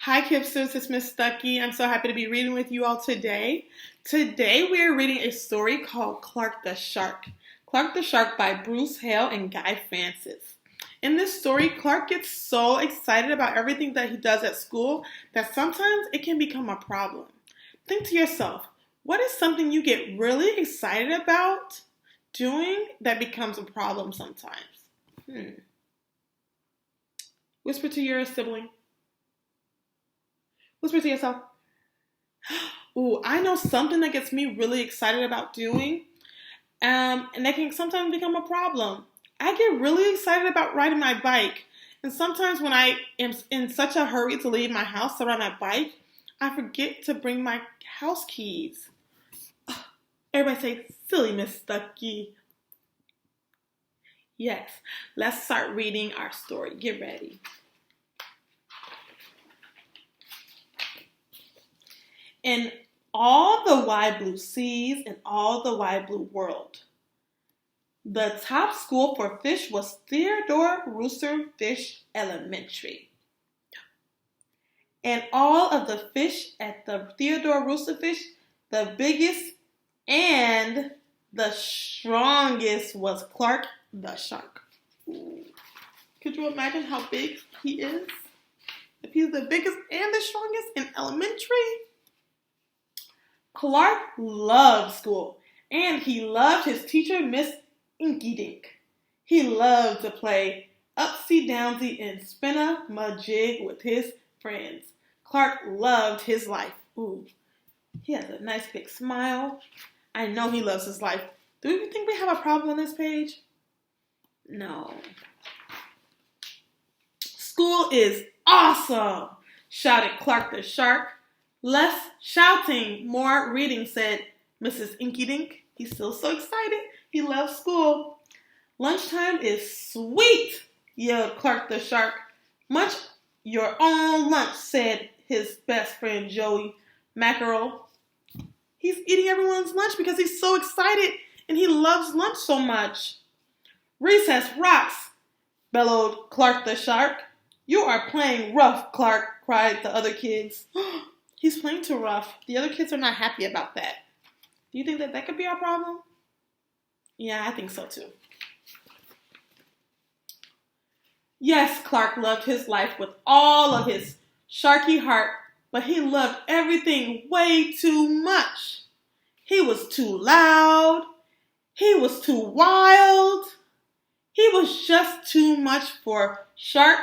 Hi, Kipsters. It's Miss Stuckey. I'm so happy to be reading with you all today. Today, we are reading a story called Clark the Shark. Clark the Shark by Bruce Hale and Guy Francis. In this story, Clark gets so excited about everything that he does at school that sometimes it can become a problem. Think to yourself, what is something you get really excited about doing that becomes a problem sometimes? Whisper to your sibling. Whisper to yourself. Ooh, I know something that gets me really excited about doing, and that can sometimes become a problem. I get really excited about riding my bike, and sometimes when I am in such a hurry to leave my house to ride my bike, I forget to bring my house keys. Everybody say, silly Miss Stuckey. Yes, let's start reading our story. Get ready. In all the wide blue seas and all the wide blue world, the top school for fish was Theodore Rooster Fish Elementary. And all of the fish at the Theodore Rooster Fish, the biggest and the strongest was Clark the Shark. Ooh. Could you imagine how big he is? If he's the biggest and the strongest in elementary? Clark loved school, and he loved his teacher, Miss Inky Dink. He loved to play upsy-downsy and spin-a-majig with his friends. Clark loved his life. Ooh, he has a nice big smile. I know he loves his life. Do you think we have a problem on this page? No. School is awesome, shouted Clark the Shark. Less shouting, more reading, said Mrs. Inky Dink. He's still so excited. He loves school. Lunchtime is sweet, yelled Clark the Shark. Munch your own lunch, said his best friend Joey Mackerel. He's eating everyone's lunch because he's so excited and he loves lunch so much. Recess rocks, bellowed Clark the Shark. You are playing rough, Clark, cried the other kids. He's playing too rough. The other kids are not happy about that. Do you think that could be our problem? Yeah, I think so too. Yes, Clark loved his life with all of his sharky heart, but he loved everything way too much. He was too loud. He was too wild. He was just too much for shark.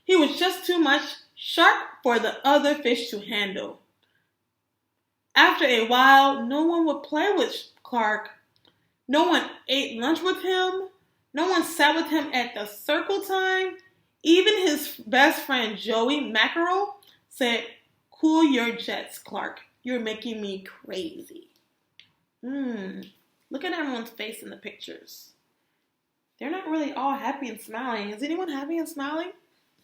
He was just too much shark for the other fish to handle. After a while, no one would play with Clark. No one ate lunch with him. No one sat with him at the circle time. Even his best friend, Joey Mackerel, said, "Cool your jets, Clark. You're making me crazy." Look at everyone's face in the pictures. They're not really all happy and smiling. Is anyone happy and smiling?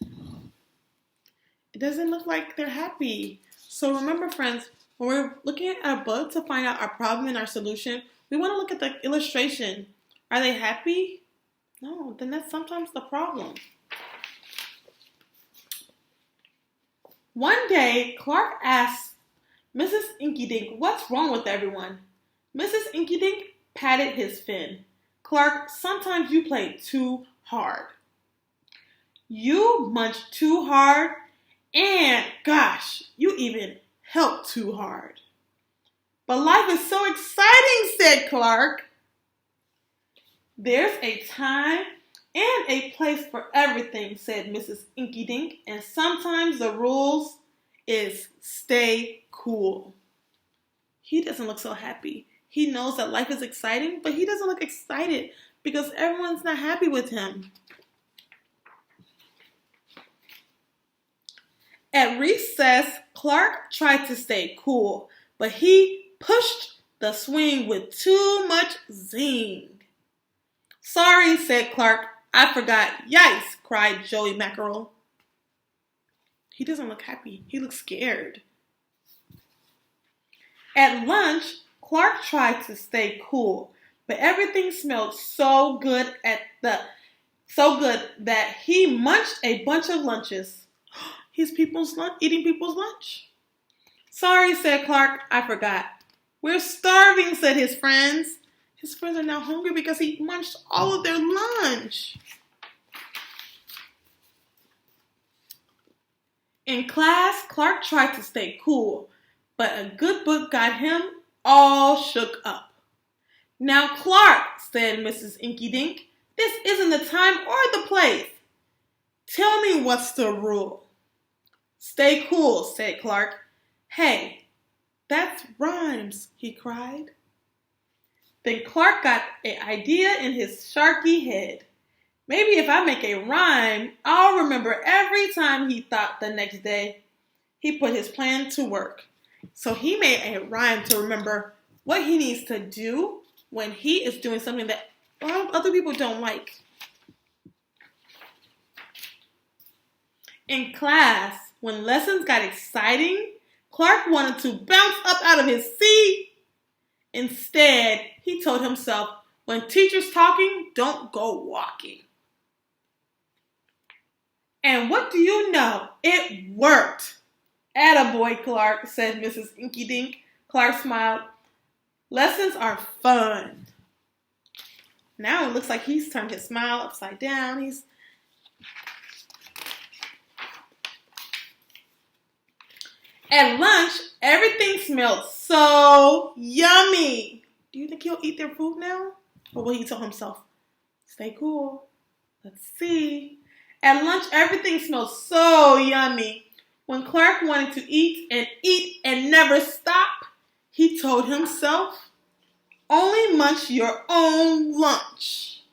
It doesn't look like they're happy. So remember, friends, when we're looking at our book to find out our problem and our solution, we want to look at the illustration. Are they happy? No, then that's sometimes the problem. One day, Clark asked Mrs. Inky Dink, "What's wrong with everyone?" Mrs. Inky Dink patted his fin. "Clark, sometimes you play too hard. You munch too hard, and gosh, you even help too hard." "But life is so exciting," said Clark. "There's a time and a place for everything," said Mrs. Inky Dink, "and sometimes the rules is stay cool." He doesn't look so happy. He knows that life is exciting, but he doesn't look excited because everyone's not happy with him. At recess, Clark tried to stay cool, but he pushed the swing with too much zing. "Sorry," said Clark. "I forgot." "Yikes," cried Joey Mackerel. He doesn't look happy. He looks scared. At lunch, Clark tried to stay cool, but everything smelled so good that he munched a bunch of lunches. He's eating people's lunch. Sorry, said Clark. I forgot. We're starving, said his friends. His friends are now hungry because he munched all of their lunch. In class, Clark tried to stay cool, but a good book got him all shook up. Now, Clark, said Mrs. Inky Dink, this isn't the time or the place. Tell me what's the rule. Stay cool, said Clark. Hey, that rhymes, he cried. Then Clark got an idea in his sharky head. Maybe if I make a rhyme, I'll remember every time he thought the next day. He put his plan to work. So he made a rhyme to remember what he needs to do when he is doing something that other people don't like. In class, when lessons got exciting, Clark wanted to bounce up out of his seat. Instead, he told himself, when teacher's talking, don't go walking. And what do you know? It worked. Attaboy, Clark, said Mrs. Inky Dink. Clark smiled. Lessons are fun. Now it looks like he's turned his smile upside down. At lunch, everything smelled so yummy. Do you think he'll eat their food now? Or will he tell himself, stay cool? Let's see. At lunch, everything smelled so yummy. When Clark wanted to eat and never stop, he told himself, only munch your own lunch.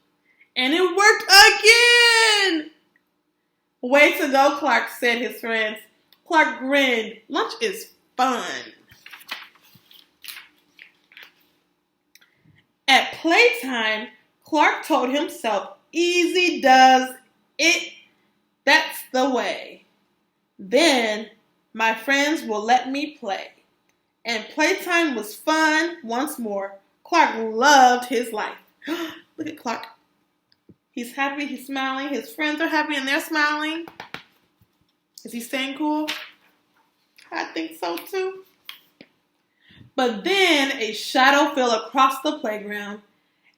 And it worked again. Way to go, Clark, said his friends. Clark grinned. Lunch is fun. At playtime, Clark told himself, easy does it. That's the way. Then my friends will let me play. And playtime was fun once more. Clark loved his life. Look at Clark. He's happy, he's smiling. His friends are happy and they're smiling. Is he staying cool? I think so too. But then a shadow fell across the playground.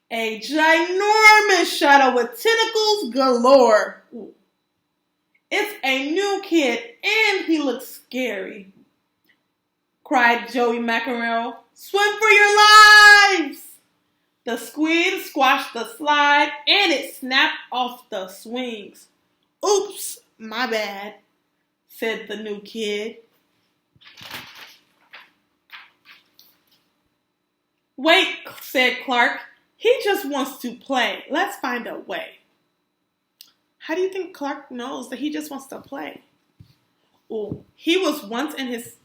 A ginormous shadow with tentacles galore. Ooh. It's a new kid and he looks scary, cried Joey Mackerel. Swim for your lives! The squid squashed the slide and it snapped off the swings. Oops, my bad, said the new kid. Wait, said Clark. He just wants to play. Let's find a way. How do you think Clark knows that he just wants to play? Oh, he was once in his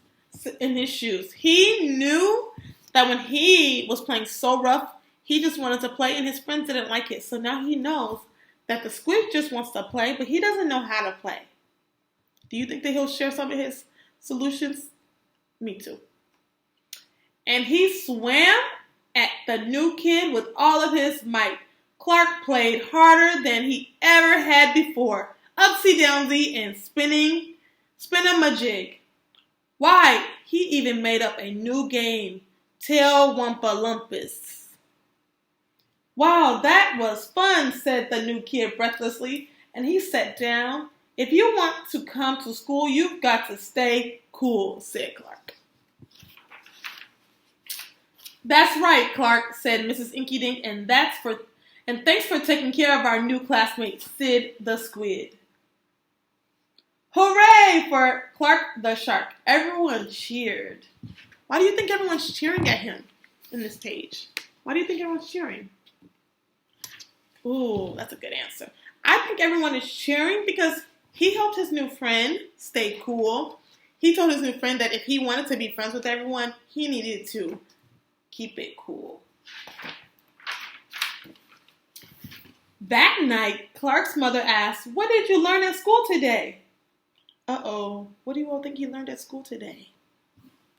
shoes. He knew that when he was playing so rough, he just wanted to play and his friends didn't like it. So now he knows that the squid just wants to play, but he doesn't know how to play. Do you think that he'll share some of his solutions? Me too. And he swam at the new kid with all of his might. Clark played harder than he ever had before. Upsy-downsy and spin-a-majig. Why, he even made up a new game. Tail-wumpa-lumpus. Wow, that was fun, said the new kid breathlessly, and he sat down. If you want to come to school, you've got to stay cool, said Clark. That's right, Clark, said Mrs. Inky Dink, and thanks for taking care of our new classmate, Sid the Squid. Hooray for Clark the Shark. Everyone cheered. Why do you think everyone's cheering at him in this page? Why do you think everyone's cheering? Ooh, that's a good answer. I think everyone is cheering because he helped his new friend stay cool. He told his new friend that if he wanted to be friends with everyone, he needed to keep it cool. That night, Clark's mother asked, "What did you learn at school today?" Uh-oh, what do you all think he learned at school today?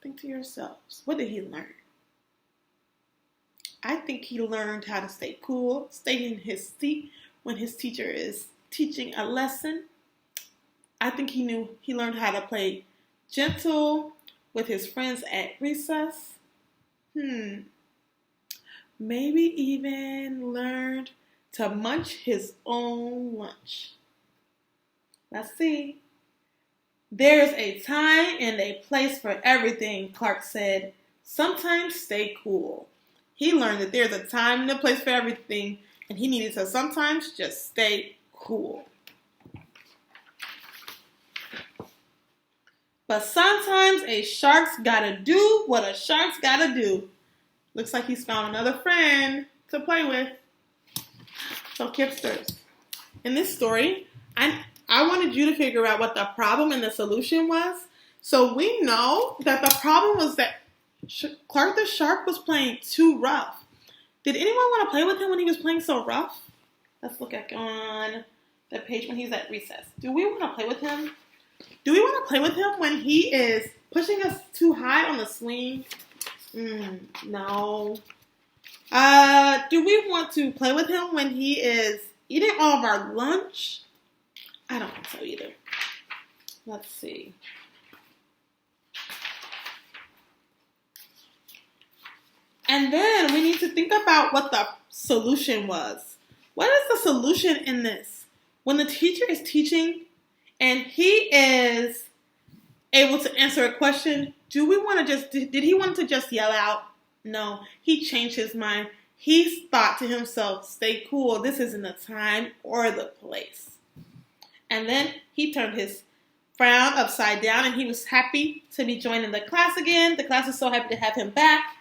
Think to yourselves, what did he learn? I think he learned how to stay cool, stay in his seat when his teacher is teaching a lesson. I think he learned how to play gentle with his friends at recess. Maybe even learned to munch his own lunch. Let's see. There's a time and a place for everything, Clark said. Sometimes stay cool. He learned that there's a time and a place for everything, and he needed to sometimes just stay cool. But sometimes a shark's gotta do what a shark's gotta do. Looks like he's found another friend to play with. So, Kipsters, in this story, I wanted you to figure out what the problem and the solution was. So we know that the problem was that Clark the shark was playing too rough. Did anyone want to play with him when he was playing so rough? Let's look at on the page when he's at recess. Do we want to play with him? Do we want to play with him when he is pushing us too high on the swing? No. Do we want to play with him when he is eating all of our lunch? I don't think so either. Let's see. And then we need to think about what the solution was. What is the solution in this? When the teacher is teaching and he is able to answer a question, did he want to just yell out? No, he changed his mind. He thought to himself, stay cool, this isn't the time or the place. And then he turned his frown upside down and he was happy to be joining the class again. The class is so happy to have him back.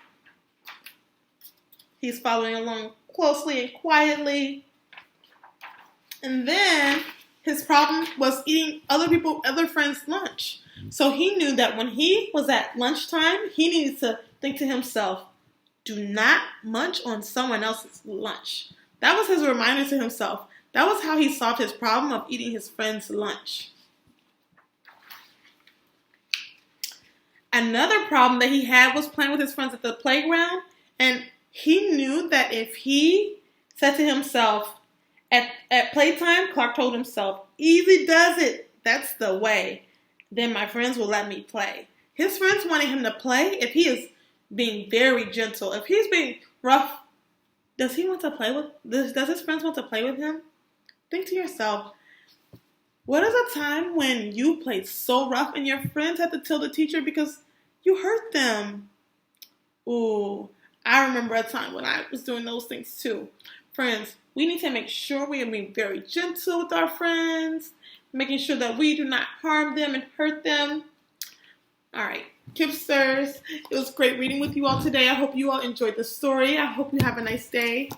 He's following along closely and quietly. And then his problem was eating other friends' lunch. So he knew that when he was at lunchtime, he needed to think to himself, do not munch on someone else's lunch. That was his reminder to himself. That was how he solved his problem of eating his friend's lunch. Another problem that he had was playing with his friends at the playground. And he knew that if he said to himself, at playtime, Clark told himself, easy does it. That's the way. Then my friends will let me play. His friends wanted him to play if he is being very gentle. If he's being rough, does he want to play with? Does his friends want to play with him? Think to yourself, what is a time when you played so rough and your friends had to tell the teacher because you hurt them? Ooh, I remember a time when I was doing those things too. Friends, we need to make sure we are being very gentle with our friends, making sure that we do not harm them and hurt them. All right, Kipsters, it was great reading with you all today. I hope you all enjoyed the story. I hope you have a nice day.